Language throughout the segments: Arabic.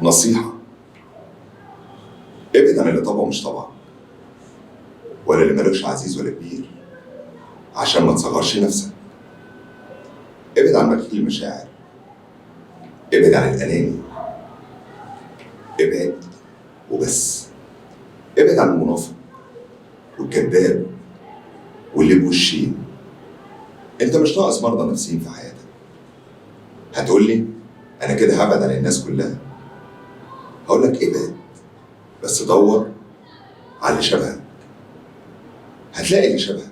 نصيحة: ابعد عن اللي طبعه مش طبعك، ولا اللي ملوش عزيز ولا كبير، عشان ما تصغرش نفسك. ابعد عن مكيل المشاعر، ابعد عن الأناني، ابعد وبس. ابعد عن المنافق والكذاب واللي بوشين. انت مش ناقص مرضى نفسيين في حياتك. هتقول لي انا كده هبعد عن الناس كلها. هقول لك ابعد، بس دور على اللي شبهك. هتلاقي اللي شبهك،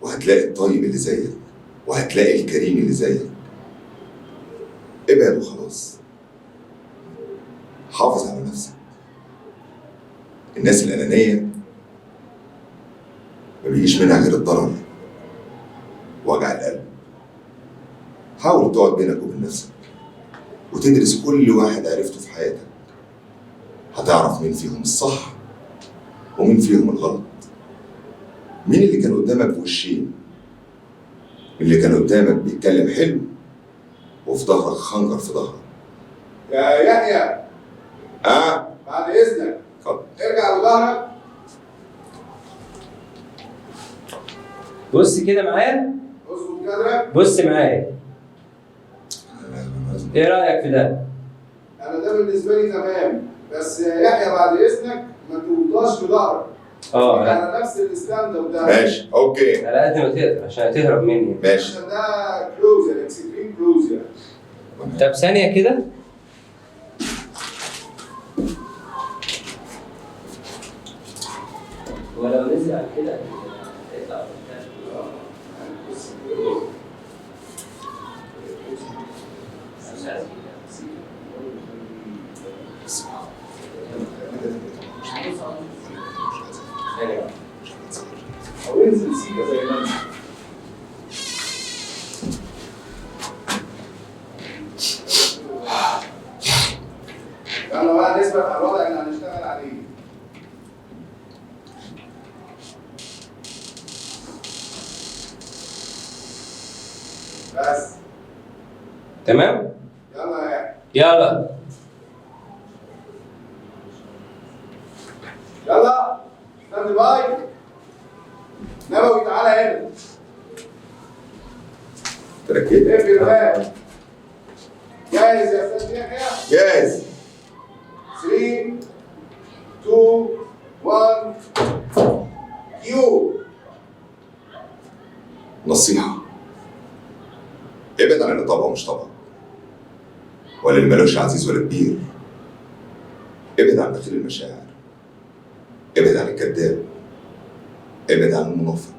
وهتلاقي الطيب اللي زيك، وهتلاقي الكريم اللي زيك. ابعد وخلاص. حافظ على نفسك. الناس الأنانية ما بيجيش منها غير الضرر، وجع القلب. حاول تقعد بينك وبين نفسك وتدرس كل واحد عرفته في حياتك. هتعرف مين فيهم الصح ومين فيهم الغلط. مين اللي كان قدامك بوشين، اللي كان قدامك بيتكلم حلو وفي ظهرك خنجر في ظهرك. يا يحيى، بعد اذنك اتفضل. ارجع بظهرك. بص كده معايا، اظبط كدرك. بص معايا، ايه رأيك في ده؟ انا ده بالنسبه لي تمام، بس يا يحيى بعد اذنك ما توطاش بظهرك. لا على نفس الستاند اب ده. ماشي، اوكي، على قد ما تقدر عشان هتهرب مني. ماشي. عشان ده كلوز، يعني اكستريم كلوز يعني. طب ثانية كده. ولو نزل على كده هيطلع او انزل سيكا زي ما انت. يلا بقى نثبت على الوضع اللي هنشتغل عليه. بس تمام؟ يلا يا يحيى، يلا يلا ستاند باي. نبوي تعالى هنا. تركيب. اقفل الباب. جاهز يا استاذ يحيى؟ جاهز. 3 2 1 كيو. نصيحة: ابعد عن اللي طبعه مش طبعك، ولا اللي ملوش عزيز ولا كبير. ابعد عن بخيل المشاعر، ابعد عن الكذاب، ابعد عن المنافق،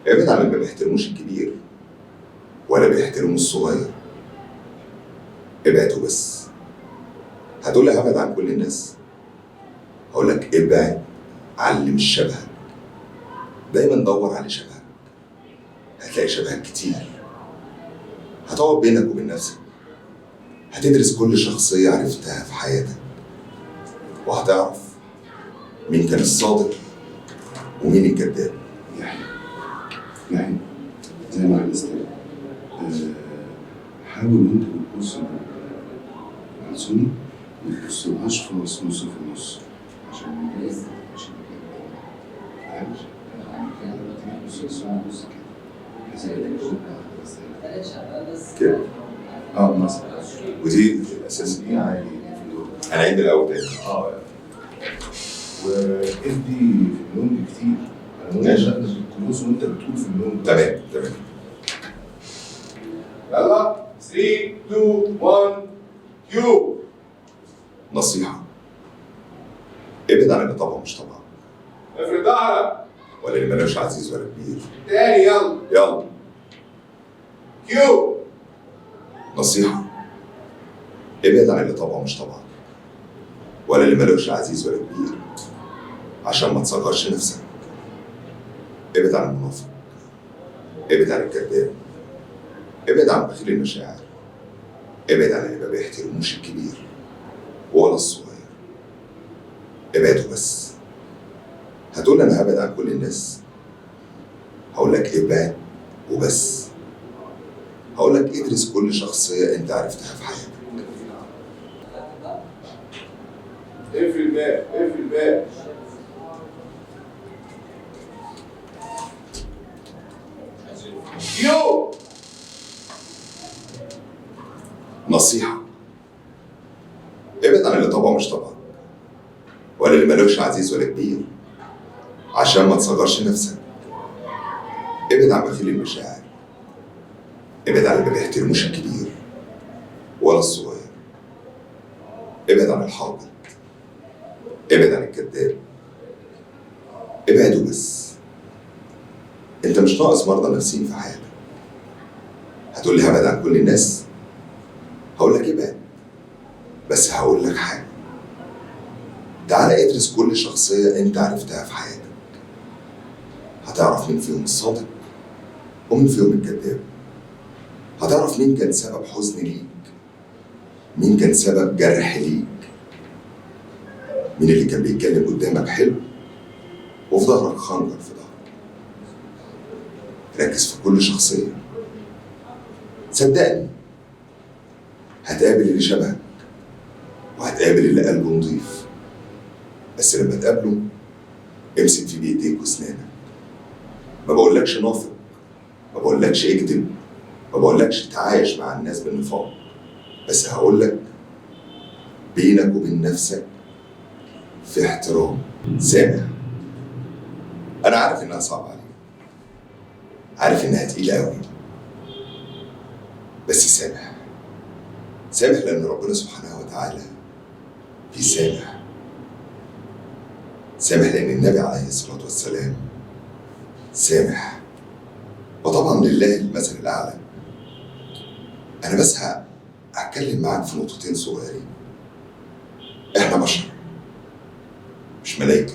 ابعد عن اللي ما بيحترموش الكبير ولا بيحترموا الصغير. ابعد وبس. هتقول لي هبعد عن كل الناس. هقول لك ابعد عن اللي مش شبهك. دايما دور على اللي شبهك. هتلاقي شبهك كتير. هتقعد بينك وبين نفسك، هتدرس كل شخصية عرفتها في حياتك، وهتعرف مين كان الصادق ومين الكذاب. يعني زي ما احنا حاول وانت بتبص على سوني ما تبصلهاش في نص في النص عشان ما يجيش عشان فاهم؟ يعني بص لسوني بص كده كده. مثلا ودي الأساس. يعني هنعيد الأول تاني. وادي في اللون كتير. انا ماشي. ممكن الكلوس وانت بتقول في اللون تمام تمام. يلا 3 2 1 كيو. نصيحة: ابعد عن اللي طبعه مش طبعك، افرد ظهرك. ولا اللي ملوش عزيز ولا كبير. تاني يلا يلا. كيو. نصيحة: ابعد عن اللي طبعه مش طبعك، ولا اللي ملوش عزيز ولا كبير، عشان ما تصغرش نفسك. ابعد عن المنافق، ابعد عن الكذاب، ابعد عن بخيل المشاعر، ابعد عن اللي ما بيحترموش الكبير ولا الصغير. ابعد وبس. هتقول لي انا هبعد عن كل الناس. هقول لك ابعد وبس. هقول لك ادرس كل شخصية انت عرفتها في حياتك. اقفل الباب، اقفل الباب. يو نصيحة، ابعد عن اللي طبعه مش طبعك، ولا اللي ملوش عزيز ولا كبير، عشان ما تصغرش نفسك. ابعد عن بخيل المشاعر، ابعد عن اللي ما بيحترموش الكبير ولا الصغير، ابعد عن الحاقد، ابعد عن الكذاب، ابعد وبس. انت مش ناقص مرضى نفسيين في حياتك. هتقول لي هبعد عن كل الناس؟ هقول لك ابعد، بس هقول لك حاجه. تعالى ادرس كل شخصيه انت عرفتها في حياتك، هتعرف مين فيهم الصادق ومين فيهم الكذاب. هتعرف مين كان سبب حزن ليك، مين كان سبب جرح ليك، مين اللي كان بيتكلم قدامك حلو وفي ظهرك خنجر في ظهرك. ركز في كل شخصية، صدقني هتقابل اللي شبهك وهتقابل اللي قلبه نضيف، بس لما تقابله امسك فيه بايديك واسنانك. ما بقولكش نافق، ما بقولكش اكذب، ما بقولكش تعايش مع الناس بالنفاق، بس هقولك بينك وبين نفسك في احترام. سامح. انا عارف انها صعبة عليك، عارف انها تقيلة قوي، بس سامح. سامح لان ربنا سبحانه وتعالى بيسامح. سامح لان النبي عليه الصلاة والسلام سامح، وطبعا لله المثل الاعلى. انا بس هتكلم معاك في نقطتين صغيرين. احنا بشر مش ملايكة،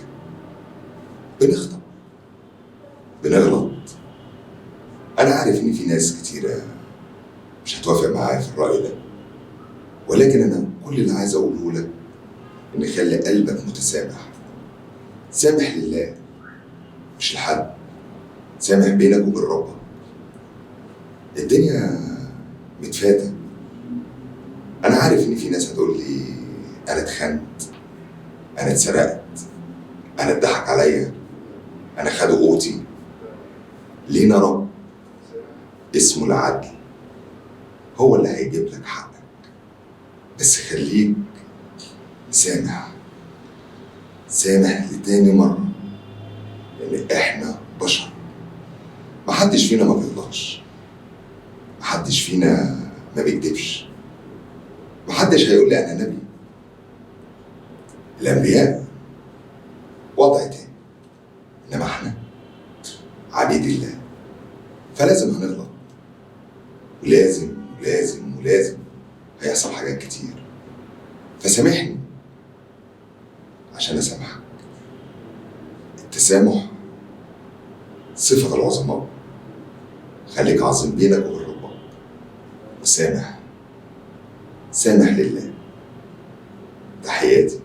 بنخطأ، بنغلط. انا عارف ان في ناس كتيرة مش هتوافق معايا في الرأي ده، ولكن انا كل اللي عايز اقوله لك ان خلي قلبك متسامح. سامح لله مش لحد، سامح بينك وبين ربك. الدنيا متفاتة. انا عارف ان في ناس هتقول لي انا اتخنت، انا اتسرقت، انا اتضحك عليا، انا خدوا قوتي. لينا رب اسمه العدل، هو اللي هيجيب لك حقك، بس خليك سامح. سامح لتاني مرة، لأن إحنا بشر. محدش فينا ما بيغلطش، محدش فينا ما بيكدبش، محدش هيقول لي أنا نبي. الأنبياء وضع تاني، إنما إحنا عبيد الله، فلازم هنغلط، ولازم ولازم ولازم هيحصل حاجات كتير. فسامحني عشان أسامحك. التسامح صفة العظماء. خليك عظيم بينك وبين ربك، وسامح. سامح لله. تحياتي.